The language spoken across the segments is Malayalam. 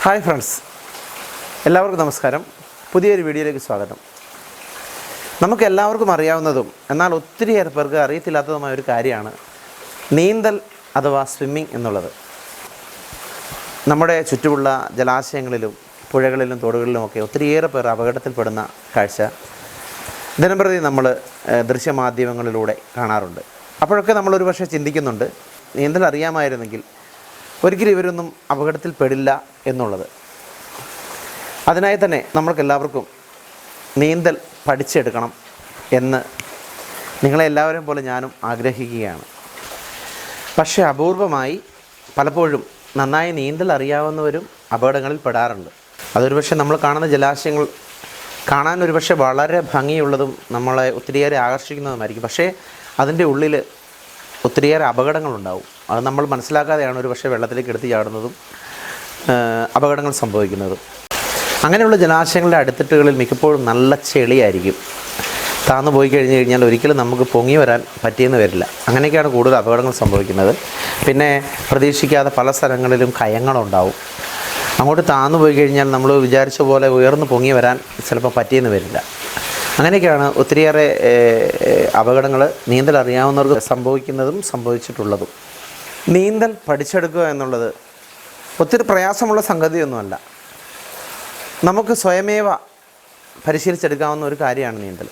ഹായ് ഫ്രണ്ട്സ്, എല്ലാവർക്കും നമസ്കാരം. പുതിയൊരു വീഡിയോയിലേക്ക് സ്വാഗതം. നമുക്ക് എല്ലാവർക്കും അറിയാവുന്നതും എന്നാൽ ഒത്തിരിയേറെ പേർക്ക് അറിയത്തില്ലാത്തതുമായ ഒരു കാര്യമാണ് നീന്തൽ അഥവാ സ്വിമ്മിങ് എന്നുള്ളത്. നമ്മുടെ ചുറ്റുമുള്ള ജലാശയങ്ങളിലും പുഴകളിലും തോടുകളിലുമൊക്കെ ഒത്തിരിയേറെ പേർ അപകടത്തിൽപ്പെടുന്ന കാഴ്ച ദിനംപ്രതി നമ്മൾ ദൃശ്യമാധ്യമങ്ങളിലൂടെ കാണാറുണ്ട്. അപ്പോഴൊക്കെ നമ്മളൊരു പക്ഷേ ചിന്തിക്കുന്നുണ്ട്, നീന്തൽ അറിയാമായിരുന്നെങ്കിൽ ഒരിക്കലും ഇവരൊന്നും അപകടത്തിൽപ്പെടില്ല എന്നുള്ളത്. അതിനായി തന്നെ നമ്മൾക്കെല്ലാവർക്കും നീന്തൽ പഠിച്ചെടുക്കണം എന്ന് നിങ്ങളെല്ലാവരും പോലെ ഞാനും ആഗ്രഹിക്കുകയാണ്. പക്ഷേ അപൂർവമായി പലപ്പോഴും നന്നായി നീന്തൽ അറിയാവുന്നവരും അപകടങ്ങളിൽ പെടാറുണ്ട്. അതൊരു പക്ഷേ നമ്മൾ കാണുന്ന ജലാശയങ്ങൾ കാണാൻ ഒരു പക്ഷേ വളരെ ഭംഗിയുള്ളതും നമ്മളെ ഒത്തിരിയേറെ ആകർഷിക്കുന്നതുമായിരിക്കും. പക്ഷേ അതിൻ്റെ ഉള്ളിൽ ഒത്തിരിയേറെ അപകടങ്ങളുണ്ടാവും. അത് നമ്മൾ മനസ്സിലാക്കാതെയാണ് ഒരു പക്ഷേ വെള്ളത്തിലേക്ക് എടുത്ത് ചാടുന്നതും അപകടങ്ങൾ സംഭവിക്കുന്നതും. അങ്ങനെയുള്ള ജലാശയങ്ങളുടെ അടിത്തട്ടുകളിൽ മിക്കപ്പോഴും നല്ല ചെളിയായിരിക്കും. താന്നു പോയി കഴിഞ്ഞ് കഴിഞ്ഞാൽ ഒരിക്കലും നമുക്ക് പൊങ്ങി വരാൻ പറ്റിയെന്ന് വരില്ല. അങ്ങനെയൊക്കെയാണ് കൂടുതൽ അപകടങ്ങൾ സംഭവിക്കുന്നത്. പിന്നെ പ്രതീക്ഷിക്കാതെ പല സ്ഥലങ്ങളിലും കയങ്ങളുണ്ടാവും. അങ്ങോട്ട് താന്നു പോയി കഴിഞ്ഞാൽ നമ്മൾ വിചാരിച്ച പോലെ ഉയർന്നു പൊങ്ങി വരാൻ ചിലപ്പോൾ പറ്റിയെന്ന് വരില്ല. അങ്ങനെയൊക്കെയാണ് ഒത്തിരിയേറെ അപകടങ്ങൾ നീന്തൽ അറിയാവുന്നവർക്ക് സംഭവിച്ചിട്ടുള്ളതും. നീന്തൽ പഠിച്ചെടുക്കുക എന്നുള്ളത് ഒത്തിരി പ്രയാസമുള്ള സംഗതിയൊന്നുമല്ല. നമുക്ക് സ്വയമേവ പരിശീലിച്ചെടുക്കാവുന്ന ഒരു കാര്യമാണ് നീന്തൽ.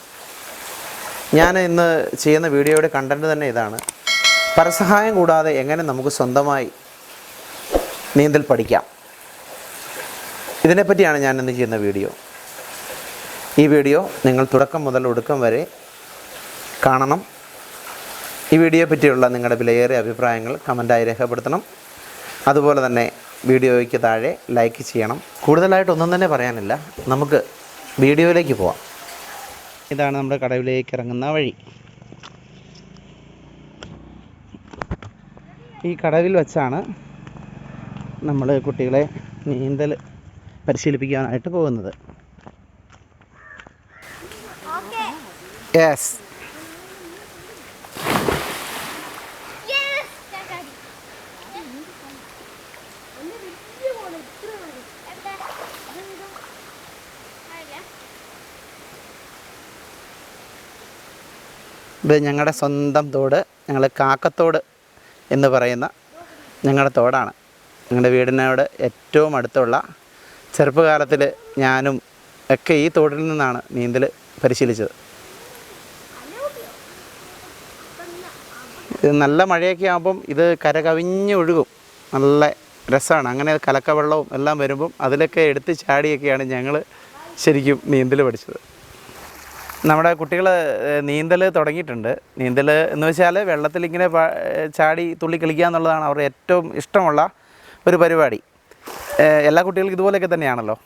ഞാൻ ഇന്ന് ചെയ്യുന്ന വീഡിയോയുടെ കണ്ടൻറ്റ് തന്നെ ഇതാണ്: പരസഹായം കൂടാതെ എങ്ങനെ നമുക്ക് സ്വന്തമായി നീന്തൽ പഠിക്കാം. ഇതിനെപ്പറ്റിയാണ് ഞാൻ ഇന്ന് ചെയ്യുന്ന വീഡിയോ. ഈ വീഡിയോ നിങ്ങൾ തുടക്കം മുതൽ ഒടുക്കം വരെ കാണണം. ഈ വീഡിയോയെ പറ്റിയുള്ള നിങ്ങളുടെ വിലയേറിയ അഭിപ്രായങ്ങൾ കമൻറ്റായി രേഖപ്പെടുത്തണം. അതുപോലെ തന്നെ വീഡിയോയ്ക്ക് താഴെ ലൈക്ക് ചെയ്യണം. കൂടുതലായിട്ടൊന്നും തന്നെ പറയാനില്ല, നമുക്ക് വീഡിയോയിലേക്ക് പോവാം. ഇതാണ് നമ്മുടെ കടവിലേക്ക് ഇറങ്ങുന്ന വഴി. ഈ കടവിൽ വെച്ചാണ് നമ്മൾ കുട്ടികളെ നീന്തൽ പരിശീലിപ്പിക്കാനായിട്ട് പോകുന്നത്. യെസ്, ഇത് ഞങ്ങളുടെ സ്വന്തം തോട്, ഞങ്ങൾ കാക്കത്തോട് എന്ന് പറയുന്ന ഞങ്ങളുടെ തോടാണ്. ഞങ്ങളുടെ വീടിനോട് ഏറ്റവും അടുത്തുള്ള, ചെറുപ്പകാലത്തിൽ ഞാനും ഒക്കെ ഈ തോടിൽ നിന്നാണ് നീന്തൽ പരിശീലിച്ചത്. ഇത് നല്ല മഴയൊക്കെ ആകുമ്പം ഇത് കര കവിഞ്ഞ് ഒഴുകും, നല്ല രസമാണ്. അങ്ങനെ കലക്കവെള്ളവും എല്ലാം വരുമ്പം അതിലൊക്കെ എടുത്ത് ചാടിയൊക്കെയാണ് ഞങ്ങൾ ശരിക്കും നീന്തൽ പഠിച്ചത്. നമ്മുടെ കുട്ടികൾ നീന്തൽ തുടങ്ങിയിട്ടുണ്ട്. നീന്തൽ എന്ന് വെച്ചാൽ വെള്ളത്തിലിങ്ങനെ ചാടി തുള്ളി കളിക്കുക എന്നുള്ളതാണ് അവരുടെ ഏറ്റവും ഇഷ്ടമുള്ള ഒരു പരിപാടി. എല്ലാ കുട്ടികൾക്കും ഇതുപോലെയൊക്കെ തന്നെയാണല്ലോ.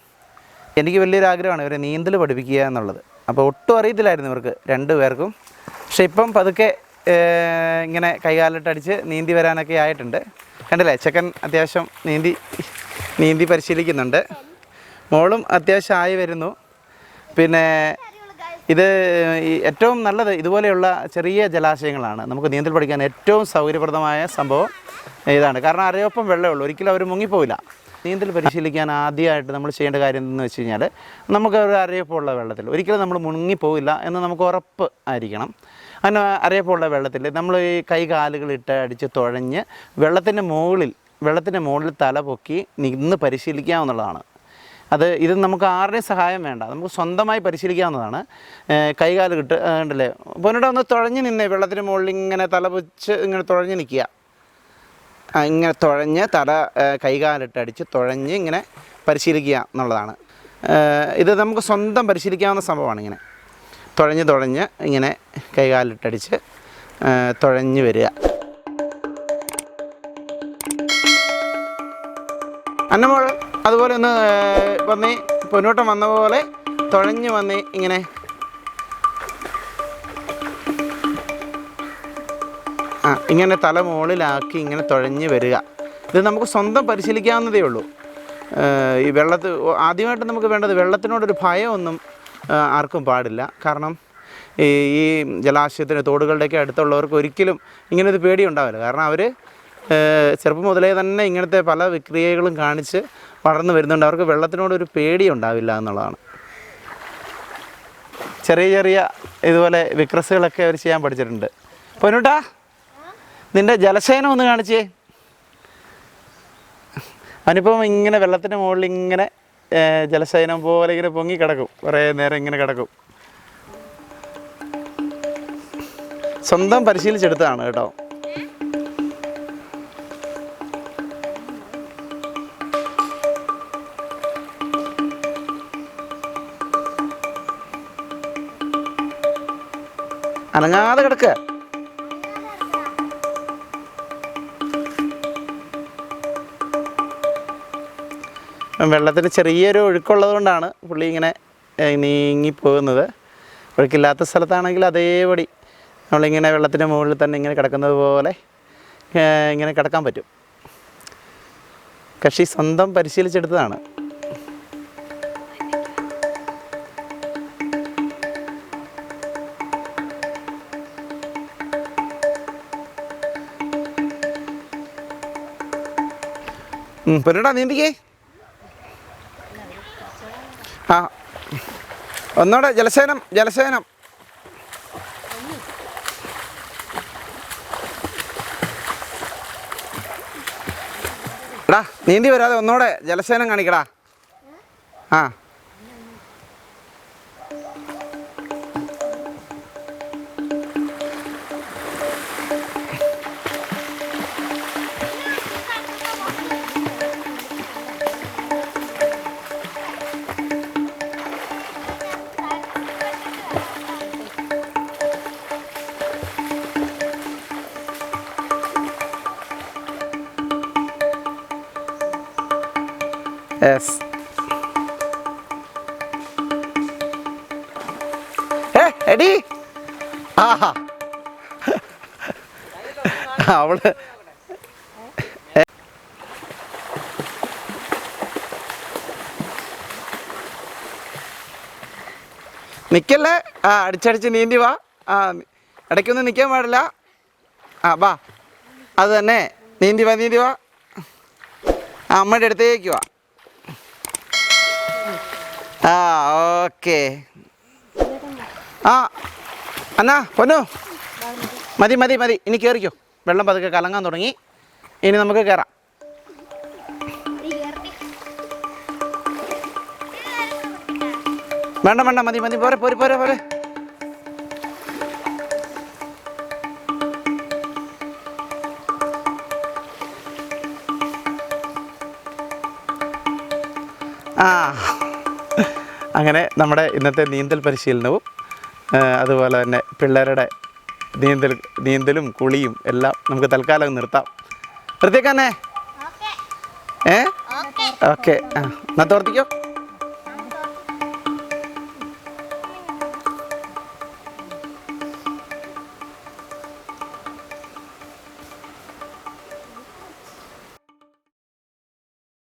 എനിക്ക് വലിയൊരു ആഗ്രഹമാണ് ഇവരെ നീന്തൽ പഠിപ്പിക്കുക എന്നുള്ളത്. അപ്പോൾ ഒട്ടും അറിയത്തില്ലായിരുന്നു ഇവർക്ക് രണ്ടുപേർക്കും. പക്ഷേ ഇപ്പം പതുക്കെ ഇങ്ങനെ കൈകാലിട്ടടിച്ച് നീന്തി വരാനൊക്കെ ആയിട്ടുണ്ട്. കണ്ടില്ലേ, ചെക്കൻ അത്യാവശ്യം നീന്തി പരിശീലിക്കുന്നുണ്ട്. മോളും അത്യാവശ്യം ആയി വരുന്നു. പിന്നെ ഇത് ഏറ്റവും നല്ലത് ഇതുപോലെയുള്ള ചെറിയ ജലാശയങ്ങളാണ്. നമുക്ക് നീന്തൽ പഠിക്കാൻ ഏറ്റവും സൗകര്യപ്രദമായ സംഭവം ഇതാണ്. കാരണം അരയൊപ്പം വെള്ളമേ ഉള്ളൂ, ഒരിക്കലും അവർ മുങ്ങിപ്പോവില്ല. നീന്തൽ പരിശീലിക്കാൻ ആദ്യമായിട്ട് നമ്മൾ ചെയ്യേണ്ട കാര്യം എന്തെന്ന് വെച്ച് കഴിഞ്ഞാൽ, നമുക്ക് ഒരു അരയൊപ്പമുള്ള വെള്ളത്തിൽ ഒരിക്കലും നമ്മൾ മുങ്ങിപ്പോവില്ല എന്ന് നമുക്ക് ഉറപ്പ് ആയിരിക്കണം. അങ്ങനെ അരയൊപ്പമുള്ള വെള്ളത്തിൽ നമ്മൾ ഈ കൈകാലുകളിട്ട് അടിച്ച് തുഴഞ്ഞ് വെള്ളത്തിൻ്റെ മുകളിൽ തല പൊക്കി നിന്ന് പരിശീലിക്കാവുന്നതാണ്. ഇത് നമുക്ക് ആരുടെയും സഹായം വേണ്ട, നമുക്ക് സ്വന്തമായി പരിശീലിക്കാവുന്നതാണ്. കൈകാല് കണ്ടല്ലേ, പൊന്നിടെ ഒന്ന് തുഴഞ്ഞ് നിന്നേ, വെള്ളത്തിന് മുകളിൽ ഇങ്ങനെ തല പൊച്ച് ഇങ്ങനെ തുഴഞ്ഞ് നിൽക്കുക. ഇങ്ങനെ തുഴഞ്ഞ് കൈകാലിട്ട് അടിച്ച് തുഴഞ്ഞ് ഇങ്ങനെ പരിശീലിക്കുക എന്നുള്ളതാണ്. ഇത് നമുക്ക് സ്വന്തം പരിശീലിക്കാവുന്ന സംഭവമാണ്. ഇങ്ങനെ തുഴഞ്ഞ് ഇങ്ങനെ കൈകാലിട്ടടിച്ച് തുഴഞ്ഞ് വരിക. അന്നമോൾ അതുപോലെ ഒന്ന് വന്നേ, പൊന്നോട്ടം വന്ന പോലെ തുഴഞ്ഞ് വന്നേ, ഇങ്ങനെ ഇങ്ങനെ തല മുകളിലാക്കി ഇങ്ങനെ തുഴഞ്ഞ് വരിക. ഇത് നമുക്ക് സ്വന്തം പരിശീലിക്കാവുന്നതേ ഉള്ളൂ. ഈ ആദ്യമായിട്ട് നമുക്ക് വേണ്ടത് വെള്ളത്തിനോടൊരു ഭയമൊന്നും ആർക്കും പാടില്ല. കാരണം ഈ ജലാശയത്തിന് തോടുകളുടെയൊക്കെ അടുത്തുള്ളവർക്ക് ഒരിക്കലും ഇങ്ങനൊരു പേടി ഉണ്ടാവില്ല. കാരണം അവർ ചെറുപ്പം മുതലേ തന്നെ ഇങ്ങനത്തെ പല വിക്രിയകളും കാണിച്ച് വളർന്നു വരുന്നുണ്ട്. അവർക്ക് വെള്ളത്തിനോടൊരു പേടി ഉണ്ടാവില്ല എന്നുള്ളതാണ്. ചെറിയ ചെറിയ ഇതുപോലെ വിക്രസുകളൊക്കെ അവർ ചെയ്യാൻ പഠിച്ചിട്ടുണ്ട്. പൊന്നൂട്ടാ, നിൻ്റെ ജലശയനം ഒന്ന് കാണിച്ചേ. അവനിപ്പം ഇങ്ങനെ വെള്ളത്തിൻ്റെ മുകളിൽ ഇങ്ങനെ ജലശയനം പോലെ ഇങ്ങനെ പൊങ്ങി കിടക്കും, കുറേ നേരം ഇങ്ങനെ കിടക്കും. സ്വന്തം പരിശീലിച്ചെടുത്തതാണ് കേട്ടോ. അനങ്ങാതെ കിടക്കുക. വെള്ളത്തിന് ചെറിയൊരു ഒഴുക്കുള്ളത് കൊണ്ടാണ് പുള്ളി ഇങ്ങനെ നീങ്ങിപ്പോകുന്നത്. ഒഴുക്കില്ലാത്ത സ്ഥലത്താണെങ്കിൽ അതേപടി നമ്മളിങ്ങനെ വെള്ളത്തിൻ്റെ മുകളിൽ തന്നെ ഇങ്ങനെ കിടക്കുന്നത് പോലെ ഇങ്ങനെ കിടക്കാൻ പറ്റും. കക്ഷി സ്വന്തം പരിശീലിച്ചെടുത്തതാണ്. പൊന്നൂട്ടാ, നീന്തിക്കേ. ആ, ഒന്നൂടെ ജലസേനം. എടാ, നീന്തി വരാതെ ഒന്നൂടെ ജലസേനം കാണിക്കടാ. ആ, യെസ്. എടി, ആഹാ, അവള് നിൽക്കല്ലേ. ആ, അടിച്ചടിച്ച് നീന്തി വാ. ആ, ഇടയ്ക്കൊന്നും നിൽക്കാൻ പാടില്ല. ആ, വാ, അത് തന്നെ. നീന്തി വാ. ആ, അമ്മയുടെ അടുത്തേക്ക് വാ. ആ, ഓക്കെ. ആ, എന്നാ പൊന്നു, മതി. ഇനി കയറിക്കോ. വെള്ളം പതുക്കെ കലങ്ങാൻ തുടങ്ങി. ഇനി നമുക്ക് കയറാം. വേണ്ട, മതി. പോരെ. ആ, അങ്ങനെ നമ്മുടെ ഇന്നത്തെ നീന്തൽ പരിശീലനവും അതുപോലെ തന്നെ പിള്ളേരുടെ നീന്തലും കുളിയും എല്ലാം നമുക്ക് തൽക്കാലം നിർത്താം. നിർത്തിയേക്കാന്നേ. ഓക്കെ. ആ, എന്നാ തോർത്തിക്കോ.